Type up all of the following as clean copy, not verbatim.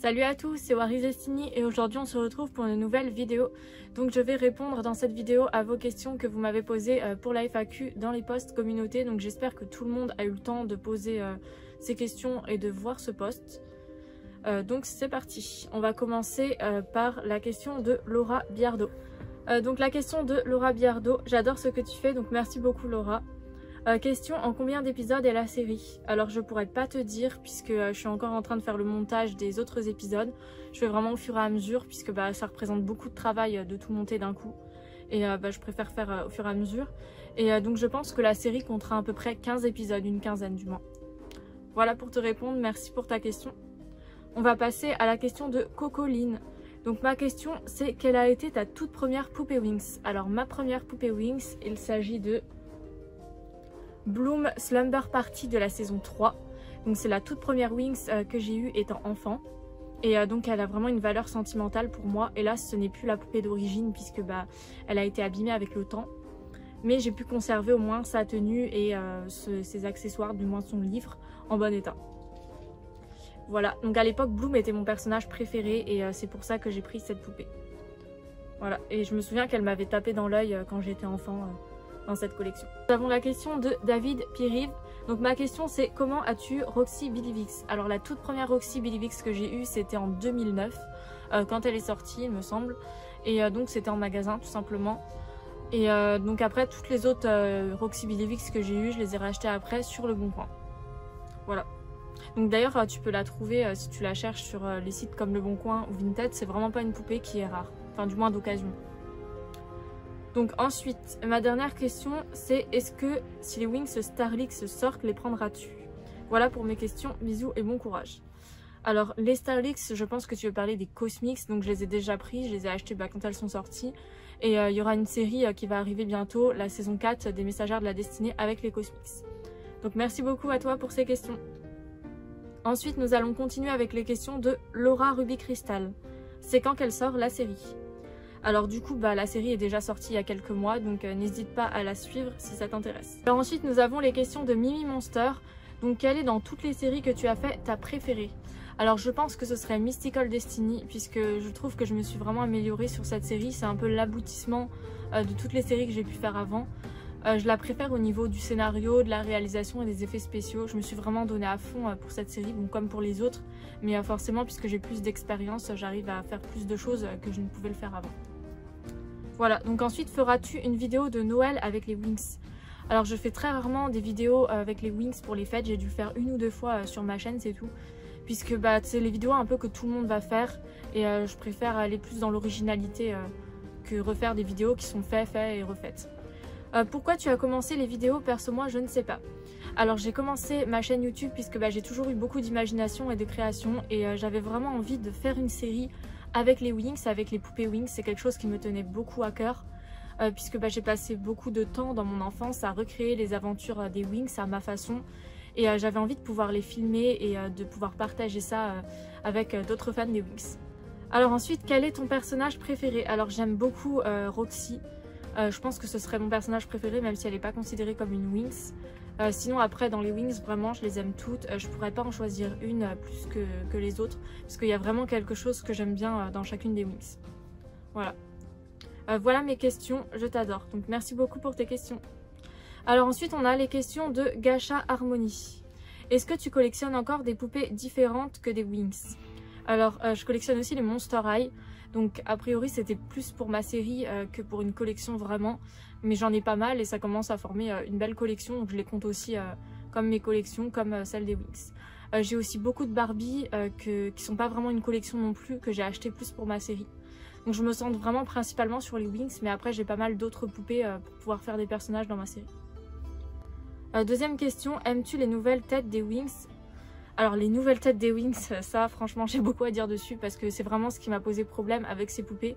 Salut à tous, c'est Waris Destiny et aujourd'hui on se retrouve pour une nouvelle vidéo. Donc je vais répondre dans cette vidéo à vos questions que vous m'avez posées pour la FAQ dans les posts communauté. Donc j'espère que tout le monde a eu le temps de poser ces questions et de voir ce post. Donc c'est parti. On va commencer par la question de Laura Biardo. Donc la question de Laura Biardo, j'adore ce que tu fais, donc merci beaucoup Laura. Question, en combien d'épisodes est la série? Alors je pourrais pas te dire puisque je suis encore en train de faire le montage des autres épisodes. Je fais vraiment au fur et à mesure puisque ça représente beaucoup de travail de tout monter d'un coup. Et je préfère faire au fur et à mesure. Et donc je pense que la série comptera à peu près 15 épisodes, une quinzaine du moins. Voilà pour te répondre, merci pour ta question. On va passer à la question de Cocoline. Donc ma question c'est quelle a été ta toute première poupée Winx? Alors ma première poupée Winx, il s'agit de Bloom Slumber Party de la saison 3. Donc c'est la toute première Winx que j'ai eue étant enfant. Et donc elle a vraiment une valeur sentimentale pour moi. Et là ce n'est plus la poupée d'origine puisque elle a été abîmée avec le temps. Mais j'ai pu conserver au moins sa tenue et ses accessoires, du moins son livre, en bon état. Voilà, donc à l'époque Bloom était mon personnage préféré et c'est pour ça que j'ai pris cette poupée. Voilà, et je me souviens qu'elle m'avait tapé dans l'œil quand j'étais enfant dans cette collection. Nous avons la question de David Pirive. Donc ma question c'est comment as-tu Roxy Billivix? Alors la toute première Roxy Billivix que j'ai eue c'était en 2009 quand elle est sortie il me semble. Et donc c'était en magasin tout simplement. Et donc après toutes les autres Roxy Billivix que j'ai eues je les ai rachetées après sur Le Bon Coin. Voilà. Donc d'ailleurs tu peux la trouver si tu la cherches sur les sites comme Le Bon Coin ou Vinted. C'est vraiment pas une poupée qui est rare. Enfin du moins d'occasion. Donc ensuite, ma dernière question c'est est-ce que si les Winx Starlix sortent, les prendras-tu? Voilà pour mes questions, bisous et bon courage. Alors les Starlix, je pense que tu veux parler des Cosmix, donc je les ai déjà pris, je les ai achetés quand elles sont sorties. Et il y aura une série qui va arriver bientôt, la saison 4 des Messagères de la Destinée avec les Cosmix. Donc merci beaucoup à toi pour ces questions. Ensuite nous allons continuer avec les questions de Laura Ruby Crystal. C'est quand qu'elle sort la série? Alors du coup la série est déjà sortie il y a quelques mois donc n'hésite pas à la suivre si ça t'intéresse. Alors ensuite nous avons les questions de Mimi Monster. Donc quelle est dans toutes les séries que tu as fait ta préférée? Alors je pense que ce serait Mystical Destiny puisque je trouve que je me suis vraiment améliorée sur cette série. C'est un peu l'aboutissement de toutes les séries que j'ai pu faire avant. Je la préfère au niveau du scénario, de la réalisation et des effets spéciaux. Je me suis vraiment donnée à fond pour cette série, bon, comme pour les autres. Mais forcément, puisque j'ai plus d'expérience, j'arrive à faire plus de choses que je ne pouvais le faire avant. Voilà, donc ensuite, feras-tu une vidéo de Noël avec les Winx? Alors je fais très rarement des vidéos avec les Winx pour les fêtes. J'ai dû le faire une ou deux fois sur ma chaîne, c'est tout. Puisque c'est les vidéos un peu que tout le monde va faire. Et je préfère aller plus dans l'originalité que refaire des vidéos qui sont faites et refaites. Pourquoi tu as commencé les vidéos? Perso moi je ne sais pas. Alors j'ai commencé ma chaîne YouTube puisque j'ai toujours eu beaucoup d'imagination et de création et j'avais vraiment envie de faire une série avec les Winx, avec les poupées Winx. C'est quelque chose qui me tenait beaucoup à cœur puisque j'ai passé beaucoup de temps dans mon enfance à recréer les aventures des Winx à ma façon et j'avais envie de pouvoir les filmer et de pouvoir partager ça avec d'autres fans des Winx. Alors ensuite, quel est ton personnage préféré? Alors j'aime beaucoup Roxy. Je pense que ce serait mon personnage préféré même si elle n'est pas considérée comme une Winx. Sinon après dans les Winx vraiment je les aime toutes. Je pourrais pas en choisir une plus que les autres parce qu'il y a vraiment quelque chose que j'aime bien dans chacune des Winx. Voilà. Voilà mes questions, je t'adore. Donc merci beaucoup pour tes questions. Alors ensuite on a les questions de Gacha Harmony. Est-ce que tu collectionnes encore des poupées différentes que des Winx? Alors je collectionne aussi les Monster High. Donc a priori c'était plus pour ma série que pour une collection vraiment. Mais j'en ai pas mal et ça commence à former une belle collection. Donc je les compte aussi comme mes collections, comme celle des Winx. J'ai aussi beaucoup de Barbie qui sont pas vraiment une collection non plus, que j'ai acheté plus pour ma série. Donc je me centre vraiment principalement sur les Winx. Mais après j'ai pas mal d'autres poupées pour pouvoir faire des personnages dans ma série. Deuxième question, aimes-tu les nouvelles têtes des Winx? Alors les nouvelles têtes des Winx, ça franchement j'ai beaucoup à dire dessus parce que c'est vraiment ce qui m'a posé problème avec ces poupées.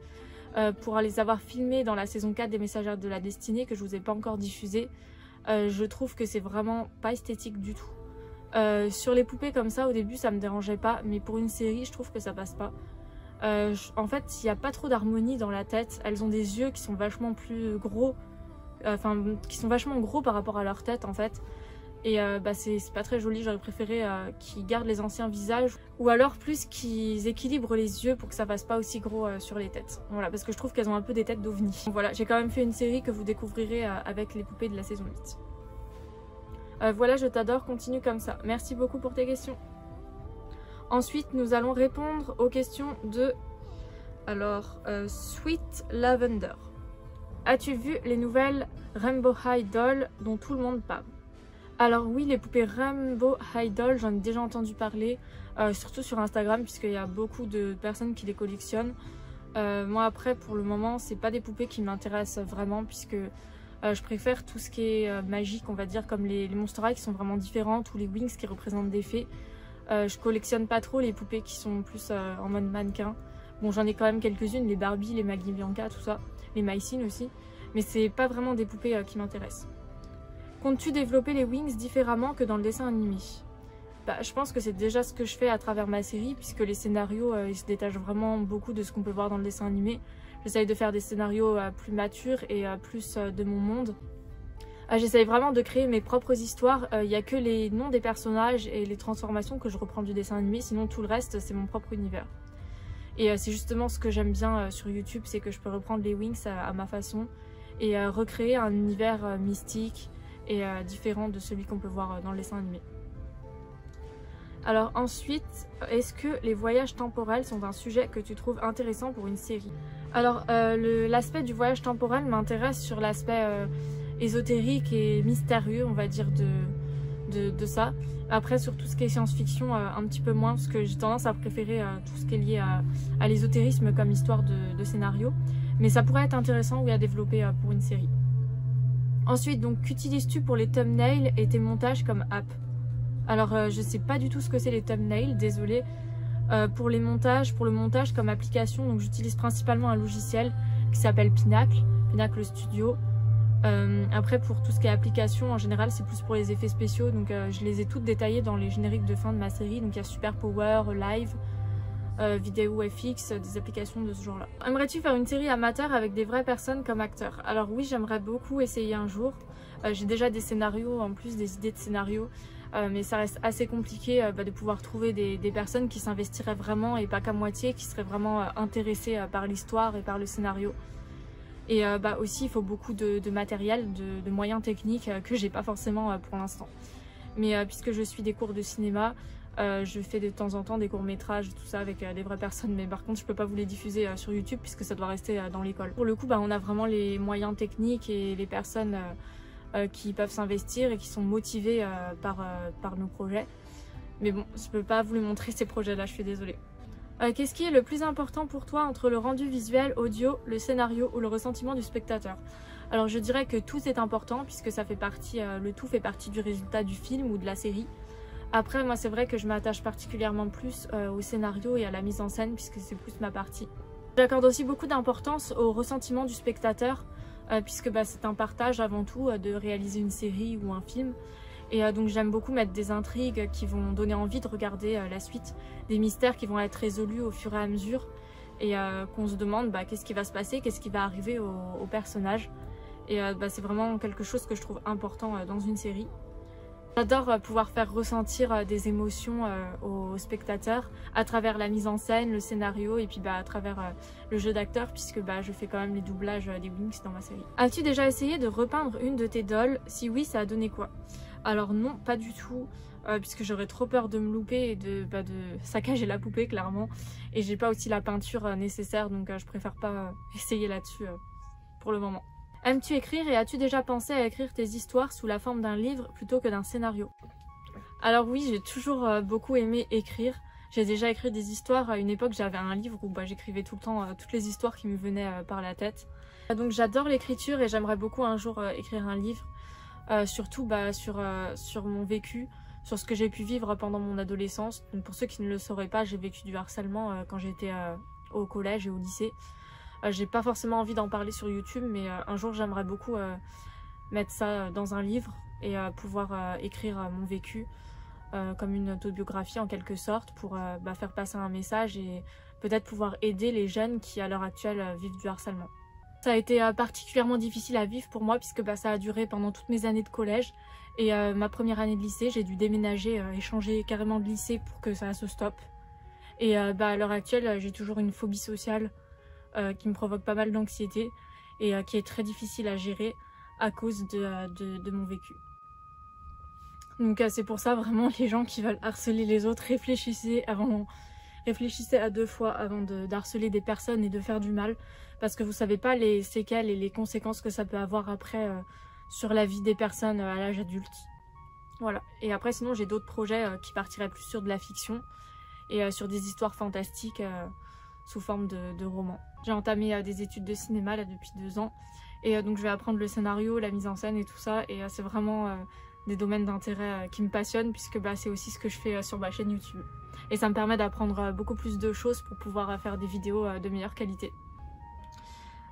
Pour les avoir filmées dans la saison 4 des Messagères de la Destinée que je vous ai pas encore diffusée, je trouve que c'est vraiment pas esthétique du tout. Sur les poupées comme ça au début ça me dérangeait pas, mais pour une série je trouve que ça passe pas. En fait il n'y a pas trop d'harmonie dans la tête, elles ont des yeux qui sont vachement plus gros, qui sont vachement gros par rapport à leur tête en fait. Et c'est pas très joli, j'aurais préféré qu'ils gardent les anciens visages ou alors plus qu'ils équilibrent les yeux pour que ça fasse pas aussi gros sur les têtes. Voilà, parce que je trouve qu'elles ont un peu des têtes d'ovni. Voilà, j'ai quand même fait une série que vous découvrirez avec les poupées de la saison 8. Voilà, je t'adore, continue comme ça. Merci beaucoup pour tes questions. Ensuite, nous allons répondre aux questions de Sweet Lavender. As-tu vu les nouvelles Rainbow High Doll dont tout le monde parle? Alors oui, les poupées Rainbow High Doll, j'en ai déjà entendu parler, surtout sur Instagram puisqu'il y a beaucoup de personnes qui les collectionnent. Moi après, pour le moment, c'est pas des poupées qui m'intéressent vraiment puisque je préfère tout ce qui est magique, on va dire, comme les Monster High qui sont vraiment différentes ou les Wings qui représentent des fées. Je collectionne pas trop les poupées qui sont plus en mode mannequin. Bon, j'en ai quand même quelques-unes, les Barbie, les Maggie Bianca, tout ça, les Mycene aussi, mais c'est pas vraiment des poupées qui m'intéressent. Comptes-tu développer les Wings différemment que dans le dessin animé? Je pense que c'est déjà ce que je fais à travers ma série, puisque les scénarios ils se détachent vraiment beaucoup de ce qu'on peut voir dans le dessin animé. J'essaye de faire des scénarios plus matures et plus de mon monde. J'essaye vraiment de créer mes propres histoires. Il n'y a que les noms des personnages et les transformations que je reprends du dessin animé, sinon tout le reste c'est mon propre univers. Et c'est justement ce que j'aime bien sur YouTube, c'est que je peux reprendre les Wings à ma façon et recréer un univers mystique et différent de celui qu'on peut voir dans le dessin animé. Alors ensuite, est-ce que les voyages temporels sont un sujet que tu trouves intéressant pour une série? Alors l'aspect du voyage temporel m'intéresse sur l'aspect ésotérique et mystérieux, on va dire, de ça. Après, sur tout ce qui est science-fiction, un petit peu moins, parce que j'ai tendance à préférer tout ce qui est lié à l'ésotérisme comme histoire de scénario. Mais ça pourrait être intéressant, oui, à développer pour une série. Ensuite, donc, qu'utilises-tu pour les thumbnails et tes montages comme app? Alors, je sais pas du tout ce que c'est les thumbnails, désolée. Pour le montage comme application, donc j'utilise principalement un logiciel qui s'appelle Pinacle Studio. Après, pour tout ce qui est application, en général, c'est plus pour les effets spéciaux. Donc, je les ai toutes détaillées dans les génériques de fin de ma série. Donc, il y a Super Power, Live, Vidéo FX, des applications de ce genre-là. Aimerais-tu faire une série amateur avec des vraies personnes comme acteurs? Alors oui, j'aimerais beaucoup essayer un jour. J'ai déjà des scénarios, en plus des idées de scénarios. Mais ça reste assez compliqué de pouvoir trouver des personnes qui s'investiraient vraiment et pas qu'à moitié, qui seraient vraiment intéressées par l'histoire et par le scénario. Et aussi il faut beaucoup de matériel, de moyens techniques que j'ai pas forcément pour l'instant. Mais puisque je suis des cours de cinéma, je fais de temps en temps des courts-métrages, tout ça avec des vraies personnes, mais par contre je peux pas vous les diffuser sur YouTube puisque ça doit rester dans l'école. Pour le coup, on a vraiment les moyens techniques et les personnes qui peuvent s'investir et qui sont motivées par nos projets. Mais bon, je peux pas vous les montrer ces projets-là, je suis désolée. Qu'est-ce qui est le plus important pour toi entre le rendu visuel, audio, le scénario ou le ressentiment du spectateur? Alors je dirais que tout est important puisque ça fait partie, le tout fait partie du résultat du film ou de la série. Après, moi c'est vrai que je m'attache particulièrement plus au scénario et à la mise en scène puisque c'est plus ma partie. J'accorde aussi beaucoup d'importance au ressentiment du spectateur puisque c'est un partage avant tout de réaliser une série ou un film. Et donc j'aime beaucoup mettre des intrigues qui vont donner envie de regarder la suite, des mystères qui vont être résolus au fur et à mesure et qu'on se demande qu'est-ce qui va se passer, qu'est-ce qui va arriver au personnage. Et c'est vraiment quelque chose que je trouve important dans une série. J'adore pouvoir faire ressentir des émotions aux spectateurs à travers la mise en scène, le scénario et puis à travers le jeu d'acteur puisque je fais quand même les doublages des Wings dans ma série. As-tu déjà essayé de repeindre une de tes dolls? Si oui, ça a donné quoi? Alors non, pas du tout, puisque j'aurais trop peur de me louper et de saccager la poupée clairement. Et j'ai pas aussi la peinture nécessaire, donc je préfère pas essayer là-dessus pour le moment. Aimes-tu écrire et as-tu déjà pensé à écrire tes histoires sous la forme d'un livre plutôt que d'un scénario? Alors oui, j'ai toujours beaucoup aimé écrire. J'ai déjà écrit des histoires. À une époque, j'avais un livre où j'écrivais tout le temps toutes les histoires qui me venaient par la tête. Donc j'adore l'écriture et j'aimerais beaucoup un jour écrire un livre. Surtout sur mon vécu, sur ce que j'ai pu vivre pendant mon adolescence. Donc pour ceux qui ne le sauraient pas, j'ai vécu du harcèlement quand j'étais au collège et au lycée. J'ai pas forcément envie d'en parler sur YouTube, mais un jour j'aimerais beaucoup mettre ça dans un livre et pouvoir écrire mon vécu comme une autobiographie en quelque sorte pour faire passer un message et peut-être pouvoir aider les jeunes qui à l'heure actuelle vivent du harcèlement. Ça a été particulièrement difficile à vivre pour moi puisque ça a duré pendant toutes mes années de collège Et ma première année de lycée, j'ai dû déménager et changer carrément de lycée pour que ça se stoppe. Et à l'heure actuelle, j'ai toujours une phobie sociale qui me provoque pas mal d'anxiété et qui est très difficile à gérer à cause de mon vécu. Donc c'est pour ça vraiment les gens qui veulent harceler les autres, réfléchissez à 2 fois avant d'harceler des personnes et de faire du mal, parce que vous savez pas les séquelles et les conséquences que ça peut avoir après sur la vie des personnes à l'âge adulte. Voilà. Et après sinon j'ai d'autres projets qui partiraient plus sur de la fiction et sur des histoires fantastiques sous forme de romans. J'ai entamé des études de cinéma là depuis 2 ans et donc je vais apprendre le scénario, la mise en scène et tout ça, et c'est vraiment des domaines d'intérêt qui me passionnent, puisque c'est aussi ce que je fais sur ma chaîne YouTube. Et ça me permet d'apprendre beaucoup plus de choses pour pouvoir faire des vidéos de meilleure qualité.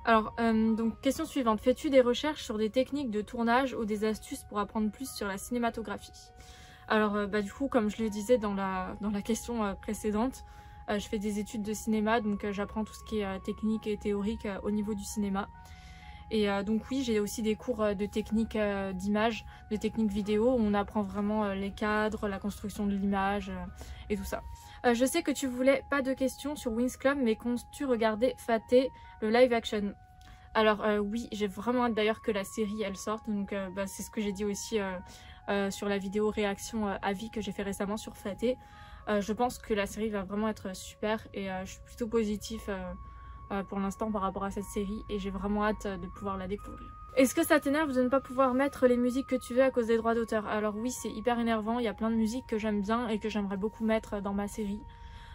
Alors, donc question suivante. Fais-tu des recherches sur des techniques de tournage ou des astuces pour apprendre plus sur la cinématographie? Alors, du coup, comme je le disais dans la question précédente, je fais des études de cinéma, donc j'apprends tout ce qui est technique et théorique au niveau du cinéma. Et donc oui, j'ai aussi des cours de technique d'image, de technique vidéo, où on apprend vraiment les cadres, la construction de l'image et tout ça. Je sais que tu voulais pas de questions sur Winx Club, mais comptes-tu regarder Fate, le live action? Alors oui, j'ai vraiment hâte d'ailleurs que la série elle sorte, donc c'est ce que j'ai dit aussi sur la vidéo réaction avis que j'ai fait récemment sur Fate. Je pense que la série va vraiment être super et je suis plutôt positive pour l'instant par rapport à cette série, et j'ai vraiment hâte de pouvoir la découvrir. Est-ce que ça t'énerve de ne pas pouvoir mettre les musiques que tu veux à cause des droits d'auteur? Alors oui, c'est hyper énervant, il y a plein de musiques que j'aime bien et que j'aimerais beaucoup mettre dans ma série,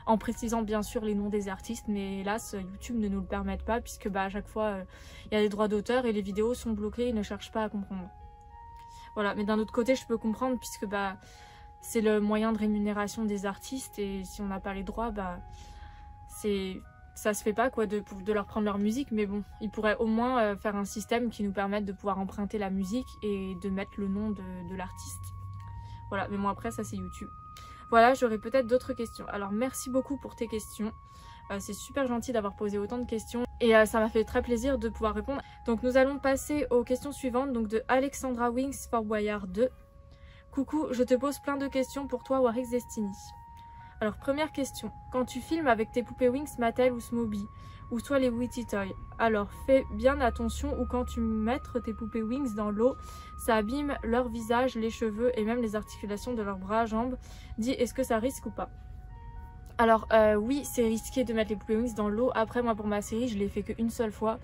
en précisant bien sûr les noms des artistes, mais hélas YouTube ne nous le permet pas, puisque à chaque fois il y a des droits d'auteur et les vidéos sont bloquées, ils ne cherchent pas à comprendre. Voilà, mais d'un autre côté je peux comprendre, puisque c'est le moyen de rémunération des artistes, et si on n'a pas les droits, ça se fait pas quoi de leur prendre leur musique, mais bon, ils pourraient au moins faire un système qui nous permette de pouvoir emprunter la musique et de mettre le nom de l'artiste. Voilà, mais moi après ça c'est YouTube. Voilà, j'aurais peut-être d'autres questions. Alors merci beaucoup pour tes questions, c'est super gentil d'avoir posé autant de questions et ça m'a fait très plaisir de pouvoir répondre. Donc nous allons passer aux questions suivantes, donc de Alexandra Winx Fort Boyard 2. Coucou, je te pose plein de questions pour toi Warix Destiny. Alors première question, quand tu filmes avec tes poupées Winx, Mattel ou Smoby, ou soit les Witty Toys, alors fais bien attention, ou quand tu mets tes poupées Winx dans l'eau, ça abîme leur visage, les cheveux et même les articulations de leurs bras, jambes. Dis, est-ce que ça risque ou pas? Alors oui, c'est risqué de mettre les poupées Winx dans l'eau. Après moi pour ma série, je l'ai fait qu'une seule fois,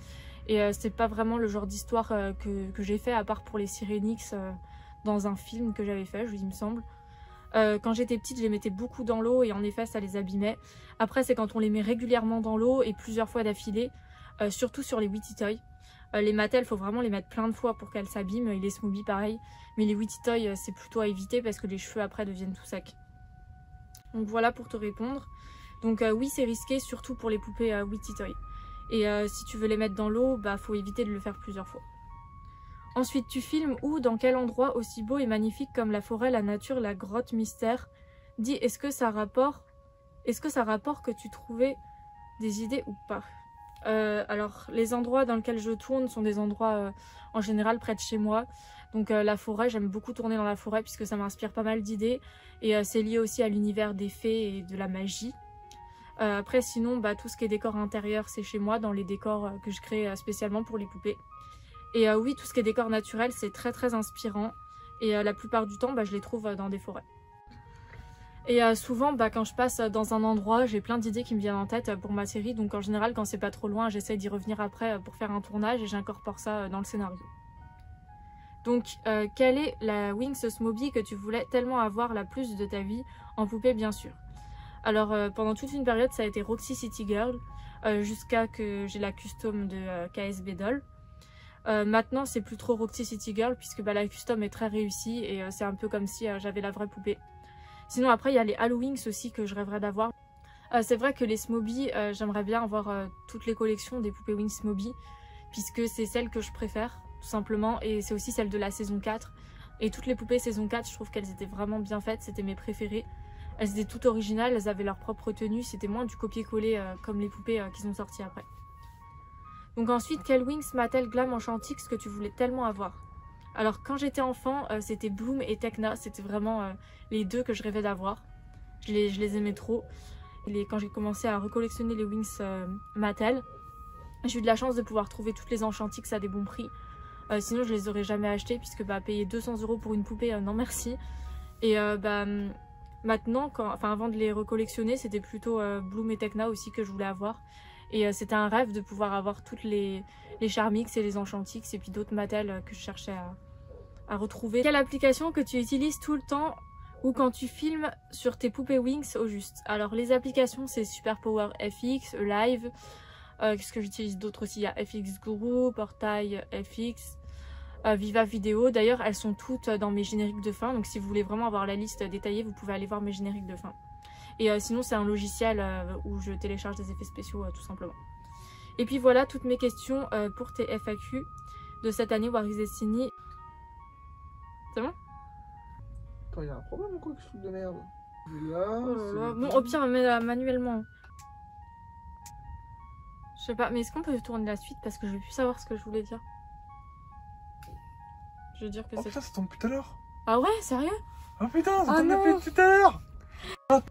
et c'est pas vraiment le genre d'histoire que j'ai fait, à part pour les Sirenix dans un film que j'avais fait, il me semble. Quand j'étais petite, je les mettais beaucoup dans l'eau et en effet ça les abîmait. Après c'est quand on les met régulièrement dans l'eau et plusieurs fois d'affilée, surtout sur les Witty Toys. Les Mattel, il faut vraiment les mettre plein de fois pour qu'elles s'abîment, et les Smoby pareil. Mais les Witty Toys c'est plutôt à éviter parce que les cheveux après deviennent tout secs. Donc voilà pour te répondre. Donc oui c'est risqué, surtout pour les poupées Witty Toys. Et si tu veux les mettre dans l'eau, faut éviter de le faire plusieurs fois. Ensuite, tu filmes où, dans quel endroit aussi beau et magnifique comme la forêt, la nature, la grotte mystère? Dis, est-ce que ça rapporte que tu trouvais des idées ou pas? Alors, les endroits dans lesquels je tourne sont des endroits en général près de chez moi. Donc la forêt, j'aime beaucoup tourner dans la forêt puisque ça m'inspire pas mal d'idées. Et c'est lié aussi à l'univers des fées et de la magie. Après, sinon, tout ce qui est décor intérieur, c'est chez moi, dans les décors que je crée spécialement pour les poupées. Et oui, tout ce qui est décor naturel, c'est très très inspirant. Et la plupart du temps, je les trouve dans des forêts. Et souvent, quand je passe dans un endroit, j'ai plein d'idées qui me viennent en tête pour ma série. Donc en général, quand c'est pas trop loin, j'essaie d'y revenir après pour faire un tournage et j'incorpore ça dans le scénario. Donc, quelle est la Winx Smoby que tu voulais tellement avoir la plus de ta vie, en poupée bien sûr? Alors pendant toute une période, ça a été Roxy City Girl, jusqu'à que j'ai la custom de KSB Doll. Maintenant c'est plus trop Roxy City Girl puisque la custom est très réussie et c'est un peu comme si j'avais la vraie poupée. Sinon après il y a les Halloween's aussi que je rêverais d'avoir. C'est vrai que les Smoby, j'aimerais bien avoir toutes les collections des poupées Winx Smoby, puisque c'est celles que je préfère tout simplement, et c'est aussi celle de la saison 4. Et toutes les poupées saison 4, je trouve qu'elles étaient vraiment bien faites, c'était mes préférées. Elles étaient toutes originales, elles avaient leur propre tenue, c'était moins du copier-coller comme les poupées qui sont sorties après. Donc ensuite, quelle Winx Mattel Glam Enchantix que tu voulais tellement avoir? Alors quand j'étais enfant, c'était Bloom et Tecna, c'était vraiment les deux que je rêvais d'avoir. Je les aimais trop. Quand j'ai commencé à recollectionner les Wings Mattel, j'ai eu de la chance de pouvoir trouver toutes les Enchantix à des bons prix. Sinon je les aurais jamais achetées puisque payer 200 € pour une poupée, non merci. Et maintenant, avant de les recollectionner, c'était plutôt Bloom et Tecna aussi que je voulais avoir. Et c'était un rêve de pouvoir avoir toutes les Charmix et les Enchantix et puis d'autres Mattel que je cherchais à retrouver. Quelle application que tu utilises tout le temps ou quand tu filmes sur tes poupées Wings au juste? Alors les applications, c'est Super Power FX, Live. Qu'est-ce que j'utilise d'autre aussi? Il y a FX Guru, Portail FX, Viva Vidéo. D'ailleurs, elles sont toutes dans mes génériques de fin. Donc si vous voulez vraiment avoir la liste détaillée, vous pouvez aller voir mes génériques de fin. Et sinon, c'est un logiciel où je télécharge des effets spéciaux tout simplement. Et puis voilà toutes mes questions pour tes FAQ de cette année War Is Destiny. C'est bon? Attends, il y a un problème ou quoi, que ce truc de merde? Là, oh là là. Bon, au pire, mais manuellement. Je sais pas, mais est-ce qu'on peut tourner la suite parce que je vais plus savoir ce que je voulais dire. Je veux dire que oh c'est... putain, ça tombe plus tout à l'heure. Ah ouais, sérieux? Oh putain, ça oh tombe non. plus tout à l'heure.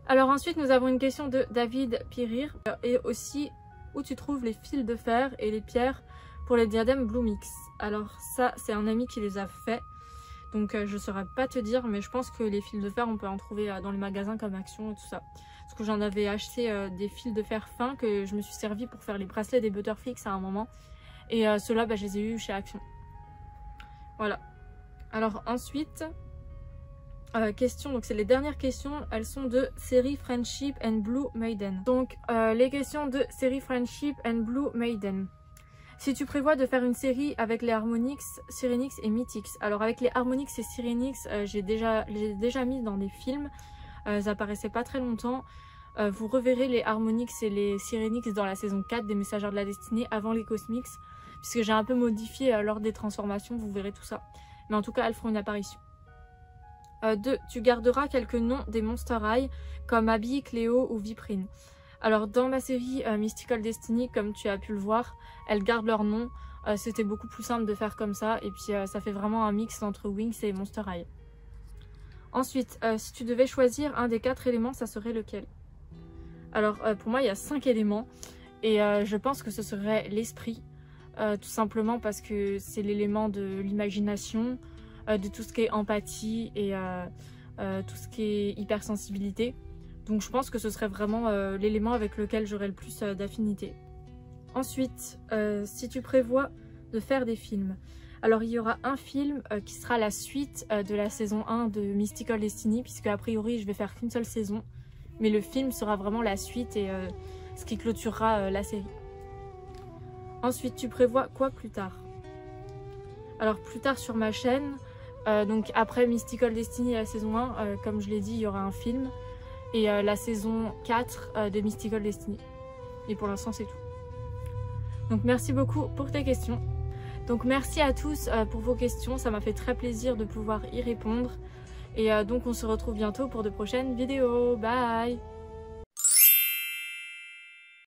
Alors ensuite, nous avons une question de David Pirir. Et aussi, où tu trouves les fils de fer et les pierres pour les diadèmes Bloomix? Alors ça, c'est un ami qui les a fait. Donc je saurais pas te dire, mais je pense que les fils de fer, on peut en trouver dans les magasins comme Action et tout ça. Parce que j'en avais acheté des fils de fer fins que je me suis servi pour faire les bracelets des Butterflix à un moment. Et ceux-là, je les ai eus chez Action. Voilà. Alors ensuite, questions, donc c'est les dernières questions, elles sont de Série Friendship and Blue Maiden. Donc les questions de Série Friendship and Blue Maiden. Si tu prévois de faire une série avec les Harmonix, Sirenix et Mythix. Alors avec les Harmonix et Sirenix, j'ai déjà mis dans des films. Ça paraissait pas très longtemps. Vous reverrez les Harmonix et les Sirenix dans la saison 4 des Messagères de la Destinée avant les Cosmix. Puisque j'ai un peu modifié lors des transformations, vous verrez tout ça. Mais en tout cas, elles feront une apparition. 2. Tu garderas quelques noms des Monster High comme Abby, Cléo ou Viprine. Alors dans ma série Mystical Destiny, comme tu as pu le voir, elles gardent leur nom. C'était beaucoup plus simple de faire comme ça. Et puis ça fait vraiment un mix entre Wings et Monster High. Ensuite, si tu devais choisir un des 4 éléments, ça serait lequel? Alors pour moi, il y a 5 éléments. Et je pense que ce serait l'esprit. Tout simplement parce que c'est l'élément de l'imagination, de tout ce qui est empathie et tout ce qui est hypersensibilité. Donc je pense que ce serait vraiment l'élément avec lequel j'aurais le plus d'affinité. Ensuite, si tu prévois de faire des films, alors il y aura un film qui sera la suite de la saison 1 de Mystical Destiny, puisque a priori je vais faire qu'une seule saison, mais le film sera vraiment la suite et ce qui clôturera la série. Ensuite, tu prévois quoi plus tard? Alors plus tard sur ma chaîne, donc après Mystical Destiny la saison 1, comme je l'ai dit, il y aura un film. Et la saison 4 de Mystical Destiny. Et pour l'instant, c'est tout. Donc merci beaucoup pour tes questions. Donc merci à tous pour vos questions. Ça m'a fait très plaisir de pouvoir y répondre. Et donc on se retrouve bientôt pour de prochaines vidéos. Bye!